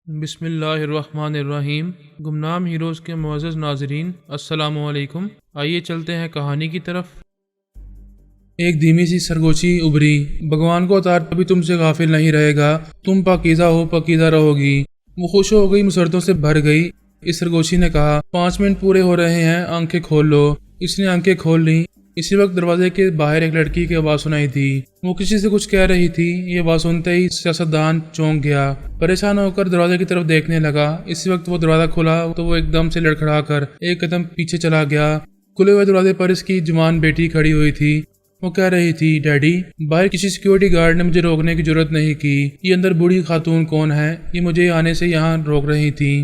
بسم اللہ الرحمن الرحیم۔ گمنام ہیروز کے معزز ناظرین، السلام علیکم۔ آئیے چلتے ہیں کہانی کی طرف۔ ایک دھیمی سی سرگوشی ابھری، بھگوان کو اتار بھی تم سے غافل نہیں رہے گا، تم پاکیزہ ہو، پاکیزہ رہو گی۔ وہ خوش ہو گئی، مسرتوں سے بھر گئی۔ اس سرگوشی نے کہا، 5 منٹ پورے ہو رہے ہیں، آنکھیں کھول لو۔ اس نے آنکھیں کھول لیں۔ اسی وقت دروازے کے باہر ایک لڑکی کی آواز سنائی تھی۔ وہ کسی سے کچھ کہہ رہی تھی۔ یہ آواز سنتے ہی سیاستدان چونک گیا، پریشان ہو کر دروازے کی طرف دیکھنے لگا۔ اسی وقت وہ دروازہ کھلا تو وہ ایک دم سے لڑکھڑا کر ایک قدم پیچھے چلا گیا۔ کھلے ہوئے دروازے پر اس کی جوان بیٹی کھڑی ہوئی تھی۔ وہ کہہ رہی تھی، ڈیڈی، باہر کسی سیکیورٹی گارڈ نے مجھے روکنے کی جرات نہیں کی۔ یہ اندر بوڑھی خاتون کون ہے؟ یہ مجھے آنے سے یہاں روک رہی تھی۔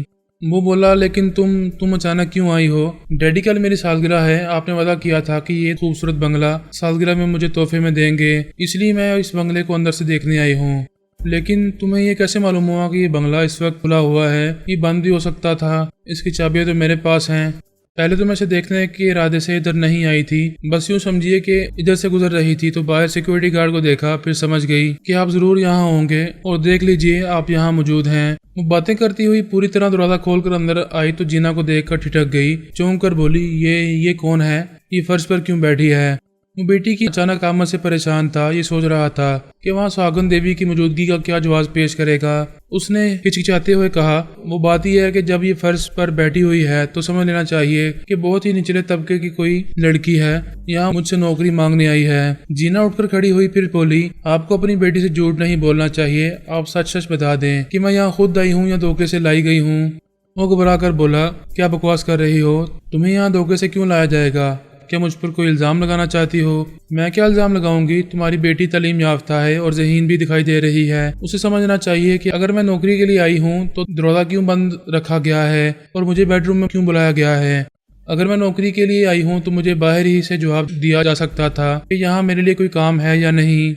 وہ بولا، لیکن تم اچانک کیوں آئی ہو؟ ڈیڈی، کل میری سالگرہ ہے، آپ نے وعدہ کیا تھا کہ یہ خوبصورت بنگلہ سالگرہ میں مجھے تحفے میں دیں گے، اس لیے میں اس بنگلے کو اندر سے دیکھنے آئی ہوں۔ لیکن تمہیں یہ کیسے معلوم ہوا کہ یہ بنگلہ اس وقت کھلا ہوا ہے؟ یہ بند بھی ہو سکتا تھا، اس کی چابیاں تو میرے پاس ہیں۔ پہلے تو میں اسے دیکھنے کے ارادے سے ادھر نہیں آئی تھی، بس یوں سمجھیے کہ ادھر سے گزر رہی تھی تو باہر سیکیورٹی گارڈ کو دیکھا، پھر سمجھ گئی کہ آپ ضرور یہاں ہوں گے اور دیکھ لیجئے آپ یہاں موجود ہیں۔ وہ باتیں کرتی ہوئی پوری طرح دروازہ کھول کر اندر آئی تو جینا کو دیکھ کر ٹھٹک گئی، چونک کر بولی، یہ کون ہے؟ یہ فرش پر کیوں بیٹھی ہے؟ وہ بیٹی کی اچانک آمد سے پریشان تھا۔ یہ سوچ رہا تھا کہ وہاں سہاگن دیوی کی موجودگی کا کیا جواز پیش کرے گا۔ اس نے ہچکچاتے ہوئے کہا، وہ بات یہ ہے کہ جب یہ فرش پر بیٹھی ہوئی ہے تو سمجھ لینا چاہیے کہ بہت ہی نچلے طبقے کی کوئی لڑکی ہے، یہاں مجھ سے نوکری مانگنے آئی ہے۔ جینا اٹھ کر کھڑی ہوئی، پھر بولی، آپ کو اپنی بیٹی سے جھوٹ نہیں بولنا چاہیے، آپ سچ سچ بتا دیں کہ میں یہاں خود آئی ہوں یا دھوکے سے لائی گئی ہوں۔ وہ گھبرا کر بولا، کیا بکواس کر رہی ہو؟ تمہیں یہاں دھوکے سے کیوں لایا جائے گا؟ کیا مجھ پر کوئی الزام لگانا چاہتی ہو؟ میں کیا الزام لگاؤں گی؟ تمہاری بیٹی تعلیم یافتہ ہے اور ذہین بھی دکھائی دے رہی ہے، اسے سمجھنا چاہیے کہ اگر میں نوکری کے لیے آئی ہوں تو دروازہ کیوں بند رکھا گیا ہے اور مجھے بیڈ روم میں کیوں بلایا گیا ہے؟ اگر میں نوکری کے لیے آئی ہوں تو مجھے باہر ہی سے جواب دیا جا سکتا تھا کہ یہاں میرے لیے کوئی کام ہے یا نہیں۔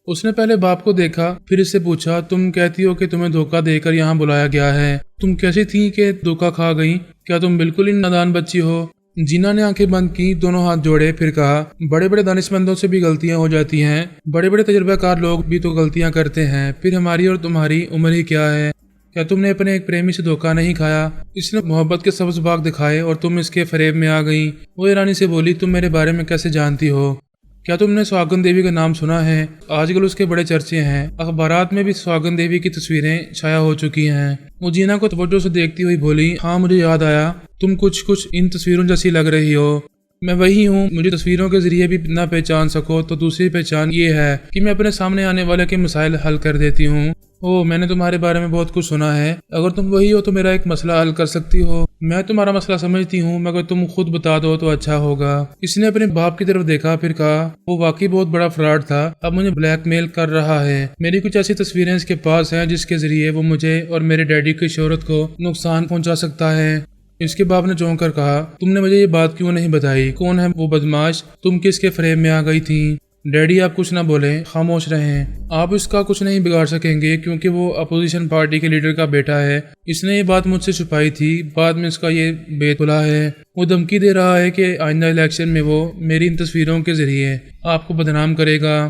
اس نے پہلے باپ کو دیکھا، پھر اس سے پوچھا، تم کہتی ہو کہ تمہیں دھوکہ دے کر یہاں بلایا گیا ہے، تم کیسی تھی کہ دھوکہ کھا گئی؟ کیا تم بالکل ہی نادان بچی ہو؟ جینا نے آنکھیں بند کی، دونوں ہاتھ جوڑے، پھر کہا، بڑے بڑے دانشمندوں سے بھی غلطیاں ہو جاتی ہیں، بڑے بڑے تجربہ کار لوگ بھی تو غلطیاں کرتے ہیں، پھر ہماری اور تمہاری عمر ہی کیا ہے؟ کیا تم نے اپنے ایک پریمی سے دھوکہ نہیں کھایا؟ اس نے محبت کے سبز باغ دکھائے اور تم اس کے فریب میں آ گئی۔ وہ ایرانی سے بولی، تم میرے بارے میں کیسے جانتی ہو؟ کیا تم نے سہاگن دیوی کا نام سنا ہے؟ آج کل اس کے بڑے چرچے ہیں، اخبارات میں بھی سہاگن دیوی کی تصویریں شائع ہو چکی ہیں۔ وہ جینا کو توجہ سے دیکھتی ہوئی بولی، ہاں مجھے یاد آیا، تم کچھ ان تصویروں جیسی لگ رہی ہو۔ میں وہی ہوں، مجھے تصویروں کے ذریعے بھی نہ پہچان سکو تو دوسری پہچان یہ ہے کہ میں اپنے سامنے آنے والے کے مسائل حل کر دیتی ہوں۔ میں نے تمہارے بارے میں بہت کچھ سنا ہے، اگر تم وہی ہو تو میرا ایک مسئلہ حل کر سکتی ہو۔ میں تمہارا مسئلہ سمجھتی ہوں، مگر تم خود بتا دو تو اچھا ہوگا۔ اس نے اپنے باپ کی طرف دیکھا، پھر کہا، وہ واقعی بہت بڑا فراڈ تھا، اب مجھے بلیک میل کر رہا ہے۔ میری کچھ ایسی تصویریں اس کے پاس ہیں جس کے ذریعے وہ مجھے اور میرے ڈیڈی کی شہرت کو نقصان پہنچا سکتا ہے۔ اس کے باپ نے چونک کر کہا، تم نے مجھے یہ بات کیوں نہیں بتائی؟ کون ہے وہ بدماش؟ تم کس کے فریب میں آ گئی تھی؟ ڈیڈی، آپ کچھ نہ بولیں، خاموش رہیں، آپ اس کا کچھ نہیں بگاڑ سکیں گے کیونکہ وہ اپوزیشن پارٹی کے لیڈر کا بیٹا ہے۔ اس نے یہ بات مجھ سے چھپائی تھی، بعد میں اس کا یہ بیت کھلا ہے۔ وہ دھمکی دے رہا ہے کہ آئندہ الیکشن میں وہ میری ان تصویروں کے ذریعے آپ کو بدنام کرے گا۔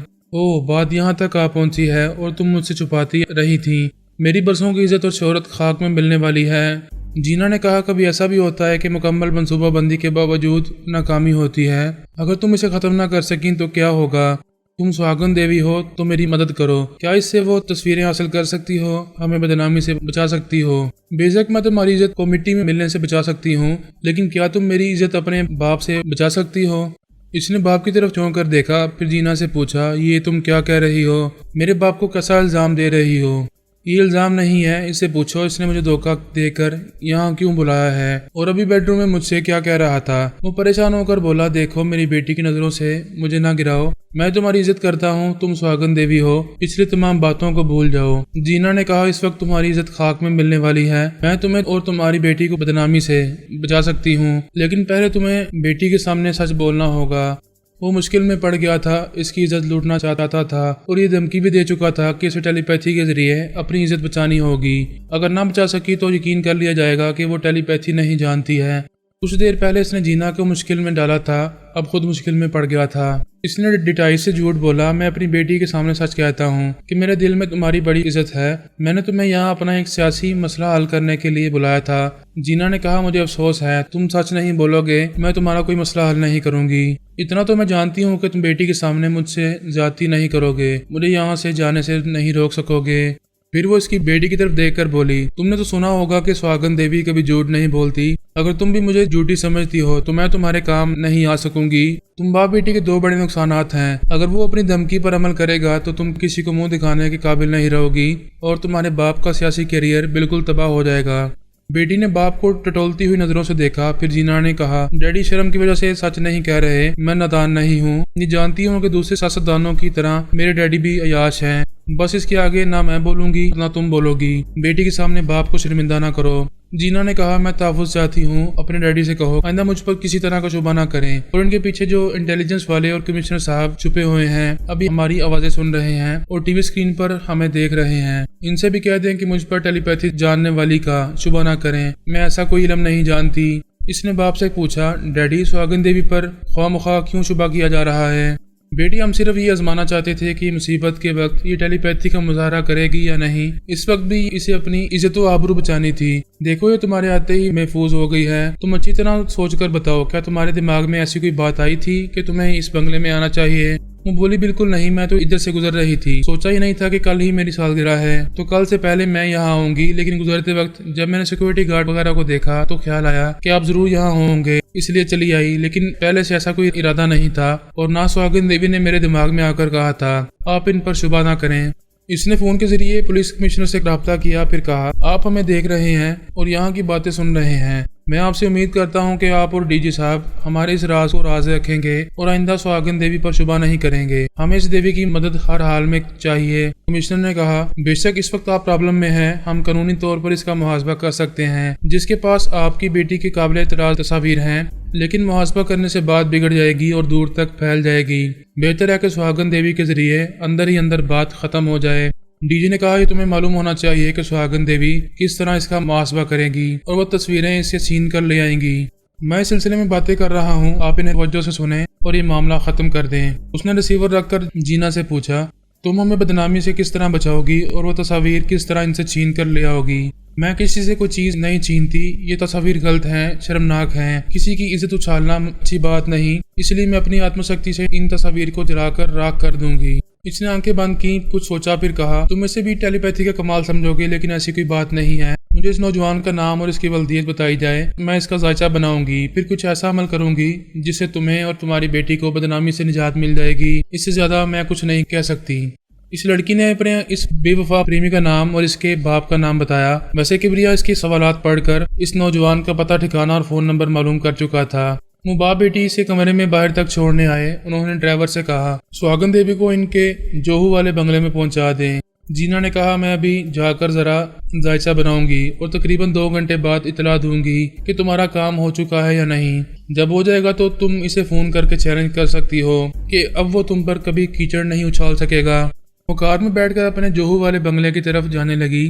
بات یہاں تک آ پہنچی ہے اور تم مجھ سے چھپاتی رہی تھی۔ میری برسوں کی عزت اور شہرت خاک میں ملنے والی ہے۔ جینا نے کہا، کبھی ایسا بھی ہوتا ہے کہ مکمل منصوبہ بندی کے باوجود ناکامی ہوتی ہے۔ اگر تم اسے ختم نہ کر سکیں تو کیا ہوگا؟ تم سہاگن دیوی ہو تو میری مدد کرو، کیا اس سے وہ تصویریں حاصل کر سکتی ہو، ہمیں بدنامی سے بچا سکتی ہو؟ بے شک میں تمہاری عزت کو مٹی میں ملنے سے بچا سکتی ہوں، لیکن کیا تم میری عزت اپنے باپ سے بچا سکتی ہو؟ اس نے باپ کی طرف چونک کر دیکھا، پھر جینا سے پوچھا، یہ تم کیا کہہ رہی ہو؟ میرے باپ کو کیسا الزام دے رہی ہو؟ یہ الزام نہیں ہے، اس سے پوچھو اس نے مجھے دھوکہ دے کر یہاں کیوں بلایا ہے اور ابھی بیڈ روم میں مجھ سے کیا کہہ رہا تھا۔ وہ پریشان ہو کر بولا، دیکھو میری بیٹی کی نظروں سے مجھے نہ گراؤ، میں تمہاری عزت کرتا ہوں، تم سہاگن دیوی ہو، پچھلی تمام باتوں کو بھول جاؤ۔ جینا نے کہا، اس وقت تمہاری عزت خاک میں ملنے والی ہے، میں تمہیں اور تمہاری بیٹی کو بدنامی سے بچا سکتی ہوں، لیکن پہلے تمہیں بیٹی کے سامنے سچ بولنا ہوگا۔ وہ مشکل میں پڑ گیا تھا، اس کی عزت لوٹنا چاہتا تھا اور یہ دھمکی بھی دے چکا تھا کہ اسے ٹیلی پیتھی کے ذریعے اپنی عزت بچانی ہوگی۔ اگر نہ بچا سکی تو یقین کر لیا جائے گا کہ وہ ٹیلی پیتھی نہیں جانتی ہے۔ کچھ دیر پہلے اس نے جینا کو مشکل میں ڈالا تھا، اب خود مشکل میں پڑ گیا تھا۔ اس نے ڈٹائی سے جھوٹ بولا، میں اپنی بیٹی کے سامنے سچ کہتا ہوں کہ میرے دل میں تمہاری بڑی عزت ہے، میں نے تمہیں یہاں اپنا ایک سیاسی مسئلہ حل کرنے کے لیے بلایا تھا۔ جینا نے کہا، مجھے افسوس ہے، تم سچ نہیں بولو گے، میں تمہارا کوئی مسئلہ حل نہیں کروں گی۔ اتنا تو میں جانتی ہوں کہ تم بیٹی کے سامنے مجھ سے زیادتی نہیں کرو گے، مجھے یہاں سے جانے سے نہیں روک سکو گے۔ پھر وہ اس کی بیٹی کی طرف دیکھ کر بولی، تم نے تو سنا ہوگا کہ سہاگن دیوی کبھی جھوٹ نہیں بولتی، اگر تم بھی مجھے جھوٹی سمجھتی ہو تو میں تمہارے کام نہیں آ سکوں گی۔ تم باپ بیٹی کے دو بڑے نقصانات ہیں، اگر وہ اپنی دھمکی پر عمل کرے گا تو تم کسی کو منہ دکھانے کے قابل نہیں رہو گی اور تمہارے باپ کا سیاسی کیریئر بالکل تباہ ہو جائے گا۔ بیٹی نے باپ کو ٹٹولتی ہوئی نظروں سے دیکھا، پھر جینا نے کہا، ڈیڈی شرم کی وجہ سے سچ نہیں کہہ رہے، میں نادان نہیں ہوں، یہ جانتی ہوں کہ دوسرے سیاستدانوں کی طرح میرے ڈیڈی بھی عیاش ہیں، بس اس کے آگے نہ میں بولوں گی نہ تم بولو گی، بیٹی کے سامنے باپ کو شرمندہ نہ کرو۔ جینا نے کہا، میں تحفظ چاہتی ہوں، اپنے ڈیڈی سے کہو آئندہ مجھ پر کسی طرح کا شبہ نہ کریں، اور ان کے پیچھے جو انٹیلیجنس والے اور کمشنر صاحب چھپے ہوئے ہیں ابھی ہماری آوازیں سن رہے ہیں اور ٹی وی اسکرین پر ہمیں دیکھ رہے ہیں، ان سے بھی کہہ دیں کہ مجھ پر ٹیلی پیتھی جاننے والی کا شبہ نہ کریں، میں ایسا کوئی علم نہیں جانتی۔ اس نے باپ سے پوچھا، ڈیڈی سہاگن دیوی پر خواہ مخواہ کیوں شبہ کیا جا رہا ہے؟ بیٹی، ہم صرف یہ آزمانا چاہتے تھے کہ مصیبت کے وقت یہ ٹیلی پیتھی کا مظاہرہ کرے گی یا نہیں، اس وقت بھی اسے اپنی عزت و آبرو بچانی تھی، دیکھو یہ تمہارے آتے ہی محفوظ ہو گئی ہے، تم اچھی طرح سوچ کر بتاؤ، کیا تمہارے دماغ میں ایسی کوئی بات آئی تھی کہ تمہیں اس بنگلے میں آنا چاہیے؟ وہ بولی، بالکل نہیں، میں تو ادھر سے گزر رہی تھی، سوچا ہی نہیں تھا کہ کل ہی میری سالگرہ ہے، تو کل سے پہلے میں یہاں آؤں گی، لیکن گزرتے وقت جب میں نے سیکورٹی گارڈ وغیرہ کو دیکھا تو خیال آیا کہ آپ ضرور یہاں ہوں گے، اس لیے چلی آئی، لیکن پہلے سے ایسا کوئی ارادہ نہیں تھا، اور نہ سہاگن دیوی نے میرے دماغ میں آ کر کہا تھا آپ ان پر شبہ نہ کریں۔ اس نے فون کے ذریعے پولیس کمشنر سے رابطہ کیا، پھر کہا، آپ ہمیں دیکھ رہے ہیں اور یہاں کی باتیں سن رہے ہیں، میں آپ سے امید کرتا ہوں کہ آپ اور ڈی جی صاحب ہمارے اس راز کو راز رکھیں گے اور آئندہ سہاگن دیوی پر شبہ نہیں کریں گے، ہمیں اس دیوی کی مدد ہر حال میں چاہیے۔ کمشنر نے کہا، بے شک اس وقت آپ پرابلم میں ہیں، ہم قانونی طور پر اس کا محاسبہ کر سکتے ہیں، جس کے پاس آپ کی بیٹی کی قابل اعتراض تصاویر ہیں، لیکن محاسبہ کرنے سے بات بگڑ جائے گی اور دور تک پھیل جائے گی، بہتر ہے کہ سہاگن دیوی کے ذریعے اندر ہی اندر بات ختم ہو جائے۔ ڈی جی نے کہا، یہ تمہیں معلوم ہونا چاہیے کہ سہاگن دیوی کس طرح اس کا محاسبہ کرے گی اور وہ تصویریں اسے چھین کر لے آئیں گی، میں اس سلسلے میں باتیں کر رہا ہوں، آپ انہیں توجہ سے سنیں اور یہ معاملہ ختم کر دیں۔ اس نے ریسیور رکھ کر جینا سے پوچھا، تم ہمیں بدنامی سے کس طرح بچاؤ گی اور وہ تصاویر کس طرح ان سے چھین کر لے آؤ گی؟ میں کسی سے کوئی چیز نہیں چھینتی، یہ تصاویر غلط ہیں، شرمناک ہیں، کسی کی عزت اچھالنا اچھی بات نہیں، اس لیے میں اپنی آتم شکتی سے ان تصاویر کو جلا کر راکھ کر دوں گی۔ اس نے آنکھیں بند کی، کچھ سوچا، پھر کہا، تم اسے بھی ٹیلی پیتھی کا کمال سمجھو گے، لیکن ایسی کوئی بات نہیں ہے، مجھے اس نوجوان کا نام اور اس کی ولدیت بتائی جائے، میں اس کا ذائچہ بناؤں گی، پھر کچھ ایسا عمل کروں گی جس سے تمہیں اور تمہاری بیٹی کو بدنامی سے نجات مل جائے گی، اس سے زیادہ میں کچھ نہیں کہہ سکتی۔ اس لڑکی نے اپنے اس بے وفا پریمی کا نام اور اس کے باپ کا نام بتایا، ویسے کبریا اس کے سوالات پڑھ کر اس نوجوان کا پتہ ٹھکانہ اور فون نمبر معلوم کر چکا تھا۔ وہ باپ بیٹی اسے کمرے میں باہر تک چھوڑنے آئے، انہوں نے ڈرائیور سے کہا، سہاگن دیوی کو ان کے جوہو والے بنگلے میں پہنچا دیں۔ جینا نے کہا، میں ابھی جا کر ذرا ذائچہ بناؤں گی اور تقریباً 2 گھنٹے بعد اطلاع دوں گی کہ تمہارا کام ہو چکا ہے یا نہیں، جب ہو جائے گا تو تم اسے فون کر کے چیلنج کر سکتی ہو کہ اب وہ تم پر کبھی کیچڑ نہیں اچھال سکے گا۔ وہ کار میں بیٹھ کر اپنے جوہو والے بنگلے کی طرف جانے لگی۔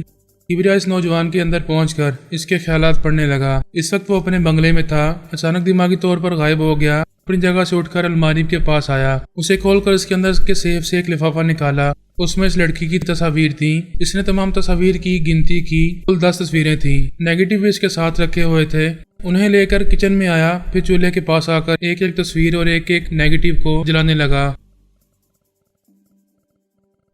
کبریا اس نوجوان کے اندر پہنچ کر اس کے خیالات پڑھنے لگا۔ اس وقت وہ اپنے بنگلے میں تھا، اچانک دماغی طور پر غائب ہو گیا، اپنی جگہ سے اٹھ کر الماری کے پاس آیا، اسے کھول کر اس کے اندر کے سیف سے ایک لفافہ نکالا، اس میں اس لڑکی کی تصاویر تھیں۔ اس نے تمام تصاویر کی گنتی کی، کل 10 تصویریں تھیں، نیگیٹو بھی اس کے ساتھ رکھے ہوئے تھے۔ انہیں لے کر کچن میں آیا، پھر چولہے کے پاس آ کر ایک ایک تصویر اور ایک ایک نیگیٹو کو جلانے لگا۔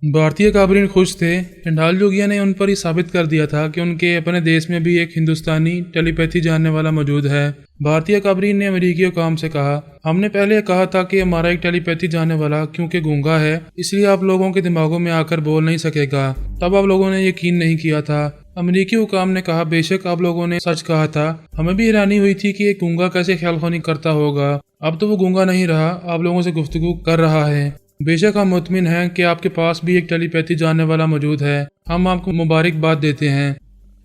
بھارتی کابرین خوش تھے، چنڈال جوگیا نے ان پر یہ ثابت کر دیا تھا کہ ان کے اپنے دیش میں بھی ایک ہندوستانی ٹیلی پیتھی جاننے والا موجود ہے۔ بھارتی کابرین نے امریکی حکام سے کہا، ہم نے پہلے کہا تھا کہ ہمارا ایک ٹیلی پیتھی جاننے والا کیونکہ گونگا ہے اس لیے آپ لوگوں کے دماغوں میں آ کر بول نہیں سکے گا، تب آپ لوگوں نے یقین نہیں کیا تھا۔ امریکی حکام نے کہا، بے شک آپ لوگوں نے سچ کہا تھا، ہمیں بھی حیرانی ہوئی تھی کہ ایک گونگا کیسے خیال خوانی کرتا ہوگا، اب تو وہ گونگا نہیں رہا، آپ لوگوں سے گفتگو کر رہا ہے۔ بے شک ہم مطمئن ہیں کہ آپ کے پاس بھی ایک ٹیلی پیتھی جاننے والا موجود ہے، ہم آپ کو مبارکباد دیتے ہیں۔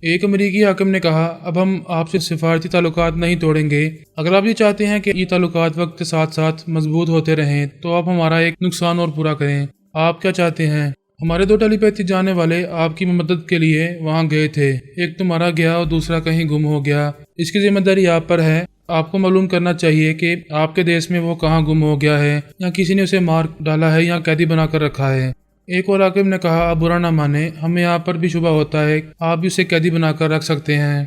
ایک امریکی حاکم نے کہا، اب ہم آپ سے سفارتی تعلقات نہیں توڑیں گے، اگر آپ یہ چاہتے ہیں کہ یہ تعلقات وقت کے ساتھ ساتھ مضبوط ہوتے رہیں تو آپ ہمارا ایک نقصان اور پورا کریں۔ آپ کیا چاہتے ہیں؟ ہمارے 2 ٹیلی پیتھی جاننے والے آپ کی مدد کے لیے وہاں گئے تھے، ایک تمہارا گیا اور دوسرا کہیں گم ہو گیا، اس کی ذمہ داری آپ پر ہے، آپ کو معلوم کرنا چاہیے کہ آپ کے دیش میں وہ کہاں گم ہو گیا ہے یا کسی نے اسے مار ڈالا ہے یا قیدی بنا کر رکھا ہے۔ ایک اور راکب نے کہا آپ برا نہ مانے، ہمیں یہاں پر بھی شبہ ہوتا ہے، آپ بھی اسے قیدی بنا کر رکھ سکتے ہیں۔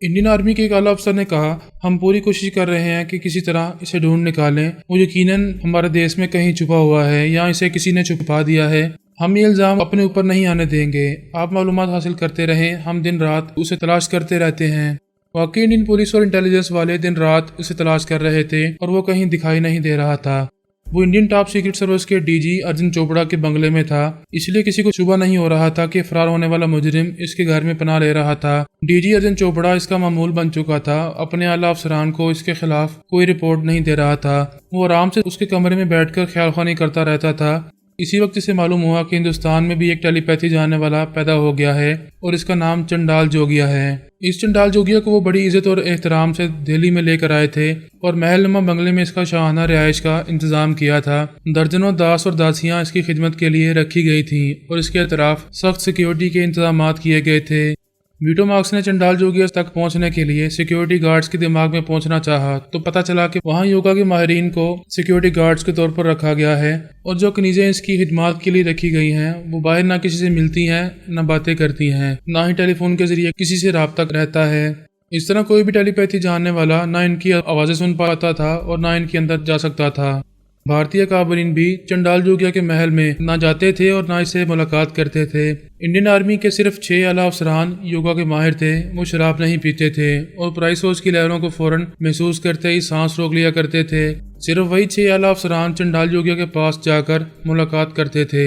انڈین آرمی کے ایک اعلیٰ افسر نے کہا ہم پوری کوشش کر رہے ہیں کہ کسی طرح اسے ڈھونڈ نکالیں، وہ یقیناً ہمارے دیش میں کہیں چھپا ہوا ہے یا اسے کسی نے چھپا دیا ہے۔ ہم یہ الزام اپنے اوپر نہیں آنے دیں گے، آپ معلومات حاصل کرتے رہیں، ہم دن رات اسے تلاش کرتے رہتے ہیں۔ واقعی انڈین پولیس اور انٹیلیجنس والے دن رات اسے تلاش کر رہے تھے اور وہ کہیں دکھائی نہیں دے رہا تھا۔ وہ انڈین ٹاپ سیکرٹ سروس کے ڈی جی ارجن چوپڑا کے بنگلے میں تھا، اس لیے کسی کو شبہ نہیں ہو رہا تھا کہ فرار ہونے والا مجرم اس کے گھر میں پناہ لے رہا تھا۔ ڈی جی ارجن چوپڑا اس کا معمول بن چکا تھا، اپنے اعلیٰ افسران کو اس کے خلاف کوئی رپورٹ نہیں دے رہا تھا۔ وہ آرام سے اس کے کمرے میں بیٹھ کر خیال خوانی کرتا رہتا تھا۔ اسی وقت اسے معلوم ہوا کہ ہندوستان میں بھی ایک ٹیلی پیتھی جاننے والا پیدا ہو گیا ہے اور اس کا نام چنڈال جوگیا ہے۔ اس چنڈال جوگیا کو وہ بڑی عزت اور احترام سے دہلی میں لے کر آئے تھے اور محل نما بنگلے میں اس کا شاہانہ رہائش کا انتظام کیا تھا۔ درجنوں داس اور داسیاں اس کی خدمت کے لیے رکھی گئی تھیں اور اس کے اطراف سخت سیکیورٹی کے انتظامات کیے گئے تھے۔ ویٹو مارکس نے چنڈال جوگیا تک پہنچنے کے لیے سیکیورٹی گارڈز کے دماغ میں پہنچنا چاہا تو پتہ چلا کہ وہاں یوگا کے ماہرین کو سیکیورٹی گارڈز کے طور پر رکھا گیا ہے اور جو کنیزیں اس کی خدمات کے لیے رکھی گئی ہیں وہ باہر نہ کسی سے ملتی ہیں، نہ باتیں کرتی ہیں، نہ ہی ٹیلی فون کے ذریعے کسی سے رابطہ رہتا ہے۔ اس طرح کوئی بھی ٹیلی پیتھی جاننے والا نہ ان کی آوازیں سن پاتا تھا اور نہ ان کے اندر جا سکتا تھا۔ بھارتی کابرین بھی چنڈال جوگیا کے محل میں نہ جاتے تھے اور نہ اسے ملاقات کرتے تھے۔ انڈین آرمی کے صرف 6 اعلیٰ افسران یوگا کے ماہر تھے، وہ شراب نہیں پیتے تھے اور پرائی سوچ کی لہروں کو فوراً محسوس کرتے ہی سانس روک لیا کرتے تھے۔ صرف وہی 6 اعلیٰ افسران چنڈال جوگیا کے پاس جا کر ملاقات کرتے تھے۔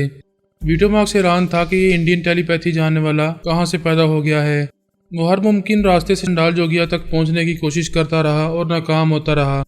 ویٹو مارکس حیران تھا کہ یہ انڈین ٹیلی پیتھی جاننے والا کہاں سے پیدا ہو گیا ہے۔ وہ ہر ممکن راستے سے چنڈال جوگیا تک پہنچنے کی کوشش کرتا رہا اور ناکام ہوتا رہا۔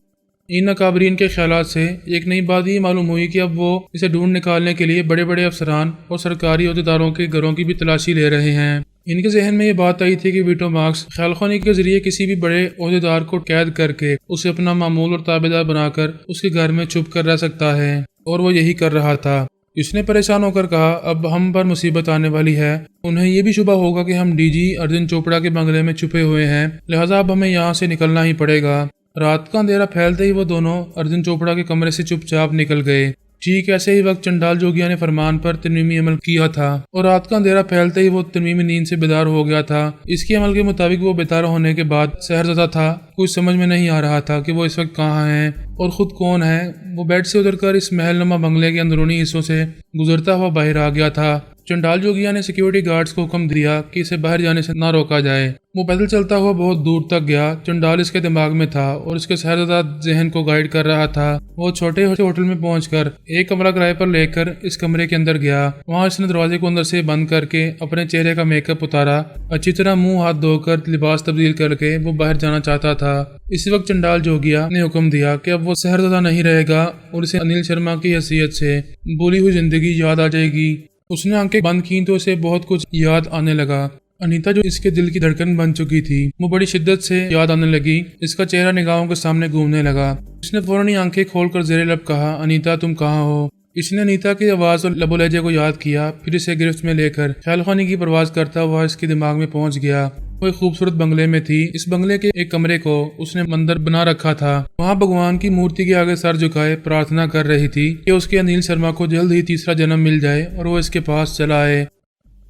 ان اکابرین کے خیالات سے ایک نئی بات یہ معلوم ہوئی کہ اب وہ اسے ڈھونڈ نکالنے کے لیے بڑے بڑے افسران اور سرکاری عہدیداروں کے گھروں کی بھی تلاشی لے رہے ہیں۔ ان کے ذہن میں یہ بات آئی تھی کہ ویٹو مارکس خیال خوانی کے ذریعے کسی بھی بڑے عہدیدار کو قید کر کے اسے اپنا معمول اور تابعدار بنا کر اس کے گھر میں چھپ کر رہ سکتا ہے، اور وہ یہی کر رہا تھا۔ اس نے پریشان ہو کر کہا اب ہم پر مصیبت آنے والی ہے، انہیں یہ بھی شبہ ہوگا کہ ہم ڈی جی ارجن چوپڑا کے بنگلے میں چھپے ہوئے ہیں، لہٰذا اب ہمیں یہاں سے نکلنا ہی پڑے گا۔ رات کا اندھیرا پھیلتے ہی وہ دونوں ارجن چوپڑا کے کمرے سے چپ چاپ نکل گئے۔ ٹھیک ایسے ہی وقت چنڈال جوگیا نے فرمان پر ترمیمی عمل کیا تھا اور رات کا اندھیرا پھیلتے ہی وہ ترمیمی نیند سے بیدار ہو گیا تھا۔ اس کے عمل کے مطابق وہ بیدار ہونے کے بعد سحر زدہ تھا، کچھ سمجھ میں نہیں آ رہا تھا کہ وہ اس وقت کہاں ہے اور خود کون ہے۔ وہ بیڈ سے اتر کر اس محل نما بنگلے کے اندرونی حصوں سے گزرتا ہوا باہر آ گیا تھا۔ چنڈال جوگیا نے سیکیورٹی گارڈز کو حکم دیا کہ اسے باہر جانے سے نہ روکا جائے۔ وہ پیدل چلتا ہوا بہت دور تک گیا۔ چنڈال اس کے دماغ میں تھا اور اس کے سحرزدہ ذہن کو گائیڈ کر رہا تھا۔ وہ چھوٹے ہوٹل میں پہنچ کر ایک کمرہ کرائے پر لے کر اس کمرے کے اندر گیا۔ وہاں اس نے دروازے کو اندر سے بند کر کے اپنے چہرے کا میک اپ اتارا، اچھی طرح منہ ہاتھ دھو کر لباس تبدیل کر کے وہ باہر جانا چاہتا تھا۔ اسی وقت چنڈال جوگیا نے حکم دیا کہ اب وہ سحرزدہ نہیں رہے گا اور اسے انیل شرما کی حیثیت سے بھولی ہوئی زندگی یاد آ جائے گی۔ اس نے آنکھیں بند کی تو اسے بہت کچھ یاد آنے لگا۔ انیتا جو اس کے دل کی دھڑکن بن چکی تھی وہ بڑی شدت سے یاد آنے لگی۔ اس کا چہرہ نگاہوں کے سامنے گھومنے لگا۔ اس نے فوراً ہی آنکھیں کھول کر زیر لب کہا انیتا تم کہاں ہو؟ اس نے انیتا کی آواز اور لب و لہجے کو یاد کیا، پھر اسے گرفت میں لے کر خیال خوانی کی پرواز کرتا ہوا اس کے دماغ میں پہنچ گیا۔ وہ ایک خوبصورت بنگلے میں تھی۔ اس بنگلے کے ایک کمرے کو اس نے مندر بنا رکھا تھا۔ وہاں بھگوان کی مورتی کے آگے سر جھکائے پرارتھنا کر رہی تھی کہ اس کے انیل شرما کو جلد ہی تیسرا جنم مل جائے اور وہ اس کے پاس چلا آئے۔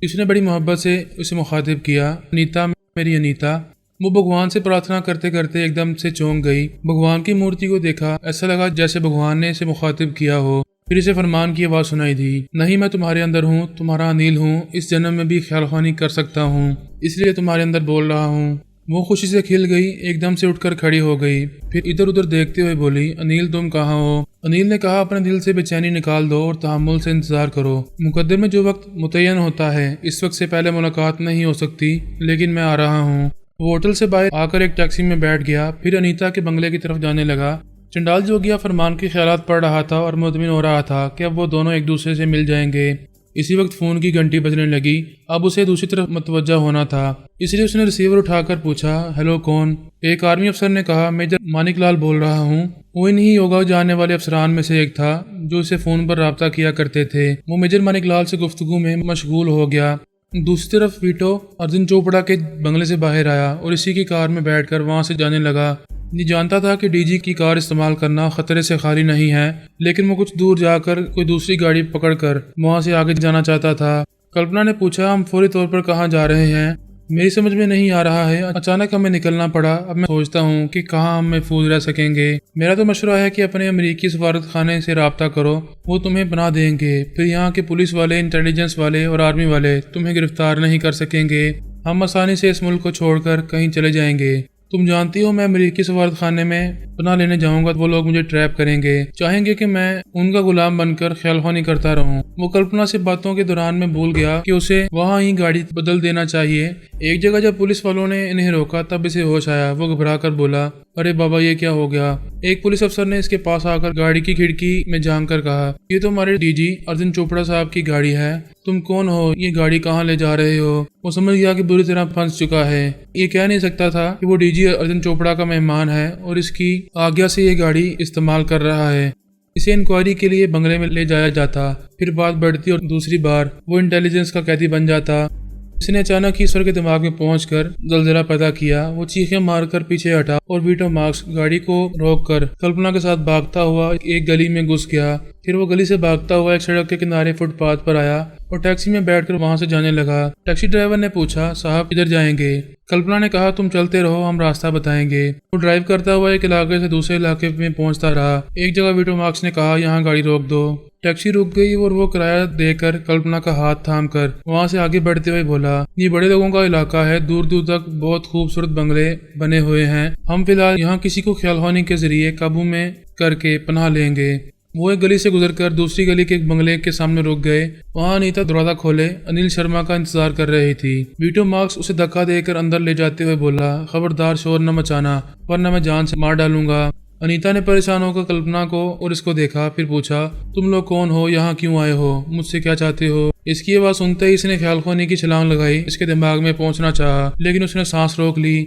اس نے بڑی محبت سے اسے مخاطب کیا، انیتا میری انیتا۔ وہ بھگوان سے پرارتھنا کرتے کرتے ایک دم سے چونک گئی۔ بھگوان کی مورتی کو دیکھا، ایسا لگا جیسے بھگوان نے اسے مخاطب کیا ہو۔ پھر اسے فرمان کی آواز سنائی دی، نہیں میں تمہارے اندر ہوں، تمہارا انیل ہوں، اس جنم میں بھی خیال خوانی کر سکتا ہوں، اس لیے تمہارے اندر بول رہا ہوں۔ وہ خوشی سے کھل گئی، ایک دم سے اٹھ کر کھڑی ہو گئی، پھر ادھر ادھر دیکھتے ہوئے بولی انیل تم کہاں ہو؟ انیل نے کہا اپنے دل سے بے چینی نکال دو اور تحمل سے انتظار کرو۔ مقدر میں جو وقت متعین ہوتا ہے اس وقت سے پہلے ملاقات نہیں ہو سکتی، لیکن میں آ رہا ہوں۔ وہ ہوٹل سے باہر آ کر ایک ٹیکسی میں بیٹھ گیا، پھر انیتا کے بنگلے کی طرف جانے لگا۔ چنڈال جوگیا فرمان کے خیالات پڑھ رہا تھا اور مطمئن ہو رہا تھا کہ اب وہ دونوں ایک دوسرے سے مل جائیں گے۔ اسی وقت فون کی گھنٹی بجنے لگی، اب اسے دوسری طرف متوجہ ہونا تھا، اس لیے اس نے ریسیور اٹھا کر پوچھا ہیلو کون؟ ایک آرمی افسر نے کہا میجر مانک لال بول رہا ہوں۔ وہ انہی یوگا جانے والے افسران میں سے ایک تھا جو اسے فون پر رابطہ کیا کرتے تھے۔ وہ میجر مانک لال سے گفتگو میں مشغول ہو گیا۔ دوسری طرف ویٹو ارجن چوپڑا کے بنگلے سے باہر آیا اور اسی کی کار میں بیٹھ کر وہاں سے جانے لگا۔ یہ جانتا تھا کہ ڈی جی کی کار استعمال کرنا خطرے سے خالی نہیں ہے، لیکن وہ کچھ دور جا کر کوئی دوسری گاڑی پکڑ کر وہاں سے آگے جانا چاہتا تھا۔ کلپنا نے پوچھا، ہم فوری طور پر کہاں جا رہے ہیں؟ میری سمجھ میں نہیں آ رہا ہے، اچانک ہمیں نکلنا پڑا۔ اب میں سوچتا ہوں کہ کہاں ہم محفوظ رہ سکیں گے۔ میرا تو مشورہ ہے کہ اپنے امریکی سفارت خانے سے رابطہ کرو، وہ تمہیں پناہ دیں گے، پھر یہاں کے پولیس والے، انٹیلیجنس والے اور آرمی والے تمہیں گرفتار نہیں کر سکیں گے۔ ہم آسانی سے اس ملک کو چھوڑ کر کہیں چلے جائیں گے۔ تم جانتی ہو میں امریکی سفارت خانے میں پناہ لینے جاؤں گا تو وہ لوگ مجھے ٹریپ کریں گے، چاہیں گے کہ میں ان کا غلام بن کر خیال خوانی کرتا رہوں۔ وہ کلپنا سے باتوں کے دوران میں بھول گیا کہ اسے وہاں ہی گاڑی بدل دینا چاہیے۔ ایک جگہ جب پولیس والوں نے انہیں روکا تب اسے ہوش آیا۔ وہ گھبرا کر بولا، ارے بابا یہ کیا ہو گیا؟ ایک پولیس افسر نے اس کے پاس آ کر گاڑی کی کھڑکی میں جھانک کر کہا، یہ تو ہمارے ڈی جی ارجن چوپڑا صاحب کی گاڑی ہے، تم کون ہو؟ یہ گاڑی کہاں لے جا رہے ہو؟ وہ سمجھ گیا کہ بری طرح پھنس چکا ہے۔ یہ کہہ نہیں سکتا تھا کہ وہ ڈی جی ارجن چوپڑا کا مہمان ہے اور اس کی آگیا سے یہ گاڑی استعمال کر رہا ہے۔ اسے انکوائری کے لیے بنگلے میں لے جایا جاتا، پھر بات بڑھتی اور دوسری بار وہ انٹیلیجنس کا قیدی بن جاتا۔ اس نے اچانک ایشور کے دماغ میں پہنچ کر زلزلہ پیدا کیا۔ وہ چیخیں مار کر پیچھے ہٹا اور ویٹو مارکس گاڑی کو روک کر کلپنا کے ساتھ بھاگتا ہوا ایک گلی میں گھس گیا۔ پھر وہ گلی سے بھاگتا ہوا ایک سڑک کے کنارے فٹ پاتھ پر آیا اور ٹیکسی میں بیٹھ کر وہاں سے جانے لگا۔ ٹیکسی ڈرائیور نے پوچھا، صاحب کدھر جائیں گے؟ کلپنا نے کہا، تم چلتے رہو، ہم راستہ بتائیں گے۔ وہ ڈرائیو کرتا ہوا ایک علاقے سے دوسرے علاقے میں پہنچتا رہا۔ ایک جگہ ویٹو مارکس نے کہا، یہاں گاڑی روک دو۔ ٹیکسی رک گئی اور وہ کرایہ دے کر کلپنا کا ہاتھ تھام کر وہاں سے آگے بڑھتے ہوئے بولا، یہ بڑے لوگوں کا علاقہ ہے، دور دور تک بہت خوبصورت بنگلے بنے ہوئے ہیں، ہم فی الحال یہاں کسی کو خیال خوانی کے ذریعے قابو میں کر کے پناہ لیں گے۔ وہ ایک گلی سے گزر کر دوسری گلی کے ایک بنگلے کے سامنے رک گئے۔ وہاں انیتا دروازہ کھولے انل شرما کا انتظار کر رہی تھی۔ ویٹو مارکس اسے دھکا دے کر اندر لے جاتے ہوئے بولا، خبردار شور نہ مچانا ورنہ میں جان سے مار ڈالوں گا۔ انیتا نے پریشان ہو کر کلپنا کو اور اس کو دیکھا، پھر پوچھا، تم لوگ کون ہو؟ یہاں کیوں آئے ہو؟ مجھ سے کیا چاہتے ہو؟ اس کی آواز سنتے ہی اس نے خیال خوانی کی چھلانگ لگائی۔ اس کے دماغ میں پہنچنا چاہا لیکن اس نے سانس روک لی۔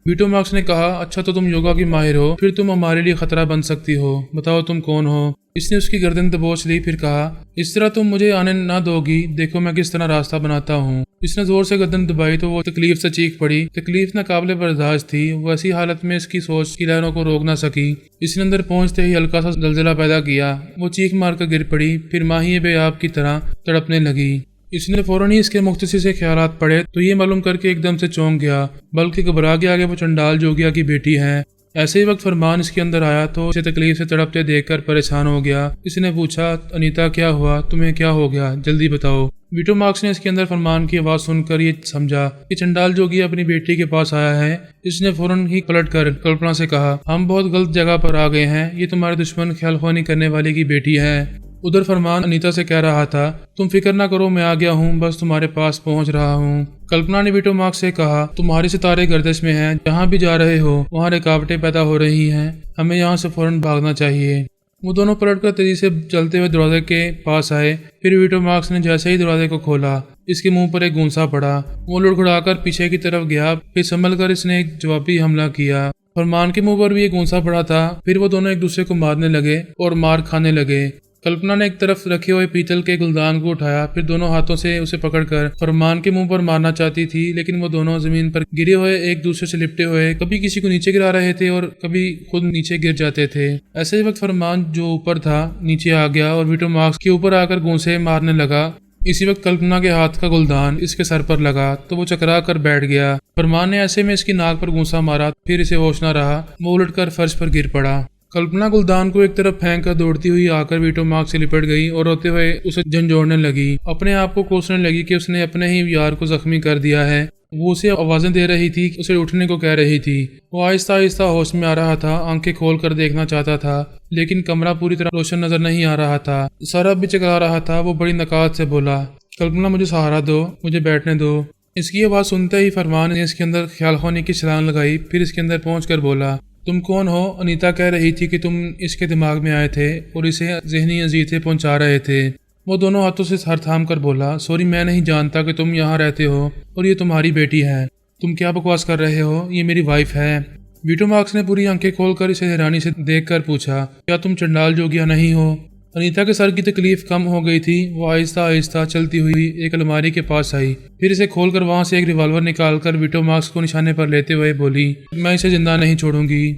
ویٹو مارکس نے کہا، اچھا تو تم یوگا کی ماہر ہو، پھر تم ہمارے لیے خطرہ بن سکتی ہو، بتاؤ تم کون ہو؟ اس نے اس کی گردن دبوچ لی، پھر کہا، اس طرح تم مجھے آنے نہ دو گی، دیکھو میں کس طرح راستہ بناتا ہوں۔ اس نے زور سے گردن دبائی تو وہ تکلیف سے چیخ پڑی۔ تکلیف ناقابل برداشت تھی، وہ ایسی حالت میں اس کی سوچ کی لہروں کو روک نہ سکی۔ اس نے اندر پہنچتے ہی ہلکا سا زلزلہ پیدا کیا، وہ چیخ مار کر گر پڑی، پھر ماہی بے آب کی طرح تڑپنے لگی۔ اس نے فوراً ہی اس کے مختصر سے خیالات پڑے تو یہ معلوم کر کے ایک دم سے چونک گیا، بلکہ گھبرا گیا کہ وہ چنڈال جوگیا کی بیٹی ہے۔ ایسے ہی وقت فرمان اس کے اندر آیا تو اسے تکلیف سے تڑپتے دیکھ کر پریشان ہو گیا۔ اس نے پوچھا، انیتا کیا ہوا؟ تمہیں کیا ہو گیا؟ جلدی بتاؤ۔ ویٹو مارکس نے اس کے اندر فرمان کی آواز سن کر یہ سمجھا کہ چنڈال جوگیا اپنی بیٹی کے پاس آیا ہے۔ اس نے فوراً ہی پلٹ کر کلپنا سے کہا، ہم بہت غلط جگہ پر آ گئے ہیں، یہ تمہارے دشمن خیال خوانی کرنے والے کی بیٹی ہے۔ ادھر فرمان انیتا سے کہہ رہا تھا، تم فکر نہ کرو، میں آ گیا ہوں، بس تمہارے پاس پہنچ رہا ہوں۔ کلپنا نے ویٹو مارکس سے کہا، تمہارے ستارے گردش میں ہیں، جہاں بھی جا رہے ہو وہاں رکاوٹیں پیدا ہو رہی ہیں، ہمیں یہاں سے فوراً بھاگنا چاہیے۔ وہ دونوں پلٹ کر تیزی سے چلتے ہوئے دروازے کے پاس آئے۔ پھر ویٹو مارکس نے جیسے ہی دروازے کو کھولا اس کے منہ پر ایک گونسا پڑا۔ وہ لڑکھڑا کر پیچھے کی طرف گیا، پھر سنبھل کر اس نے ایک جوابی حملہ کیا۔ فرمان کے منہ پر بھی ایک گونسا پڑا تھا۔ پھر وہ دونوں ایک دوسرے کو مارنے لگے اور مار کھانے لگے۔ کلپنا نے ایک طرف رکھے ہوئے پیتل کے گلدان کو اٹھایا، پھر دونوں ہاتھوں سے اسے پکڑ کر فرمان کے منہ پر مارنا چاہتی تھی، لیکن وہ دونوں زمین پر گرے ہوئے ایک دوسرے سے لپٹے ہوئے کبھی کسی کو نیچے گرا رہے تھے اور کبھی خود نیچے گر جاتے تھے۔ ایسے ہی وقت فرمان جو اوپر تھا نیچے آ گیا اور ویٹو مارکس کے اوپر آ کر گونسے مارنے لگا۔ اسی وقت کلپنا کے ہاتھ کا گلدان اس کے سر پر لگا تو وہ چکرا کر بیٹھ گیا۔ فرمان نے ایسے میں اس کی ناک پر گونسا مارا، پھر اسے ہوش نہ رہا، وہ الٹ کر فرش پر گر پڑا۔ کلپنا گلدان کو ایک طرف پھینک کر دوڑتی ہوئی آ کر ویٹو مارکس سے لپٹ گئی اور روتے ہوئے اسے جھنجھوڑنے لگی، اپنے آپ کو کوسنے لگی کہ اس نے اپنے ہی یار کو زخمی کر دیا ہے۔ وہ اسے آوازیں دے رہی تھی، اسے اٹھنے کو کہہ رہی تھی۔ وہ آہستہ آہستہ ہوش میں آ رہا تھا، آنکھیں کھول کر دیکھنا چاہتا تھا لیکن کمرہ پوری طرح روشن نظر نہیں آ رہا تھا، سر اب بھی چکرا رہا تھا۔ وہ بڑی نکات سے بولا، کلپنا مجھے سہارا دو، مجھے بیٹھنے دو۔ اس کی آواز سنتے ہی فرمان نے اس کے اندر خیال خوانی کی چھلانگ لگائی، پھر اس کے اندر پہنچ کر بولا، تم کون ہو؟ انیتا کہہ رہی تھی کہ تم اس کے دماغ میں آئے تھے اور اسے ذہنی اذیتیں پہنچا رہے تھے۔ وہ دونوں ہاتھوں سے سر تھام کر بولا، سوری میں نہیں جانتا کہ تم یہاں رہتے ہو اور یہ تمہاری بیٹی ہے، تم کیا بکواس کر رہے ہو، یہ میری وائف ہے۔ ویٹو مارکس نے پوری آنکھیں کھول کر اسے حیرانی سے دیکھ کر پوچھا، کیا تم چنڈال جوگیا نہیں ہو؟ انیتا کے سر کی تکلیف کم ہو گئی تھی، وہ آہستہ آہستہ چلتی ہوئی ایک الماری کے پاس آئی، پھر اسے کھول کر وہاں سے ایک ریوالور نکال کر ویٹو مارکس کو نشانے پر لیتے ہوئے بولی، میں اسے زندہ نہیں چھوڑوں گی۔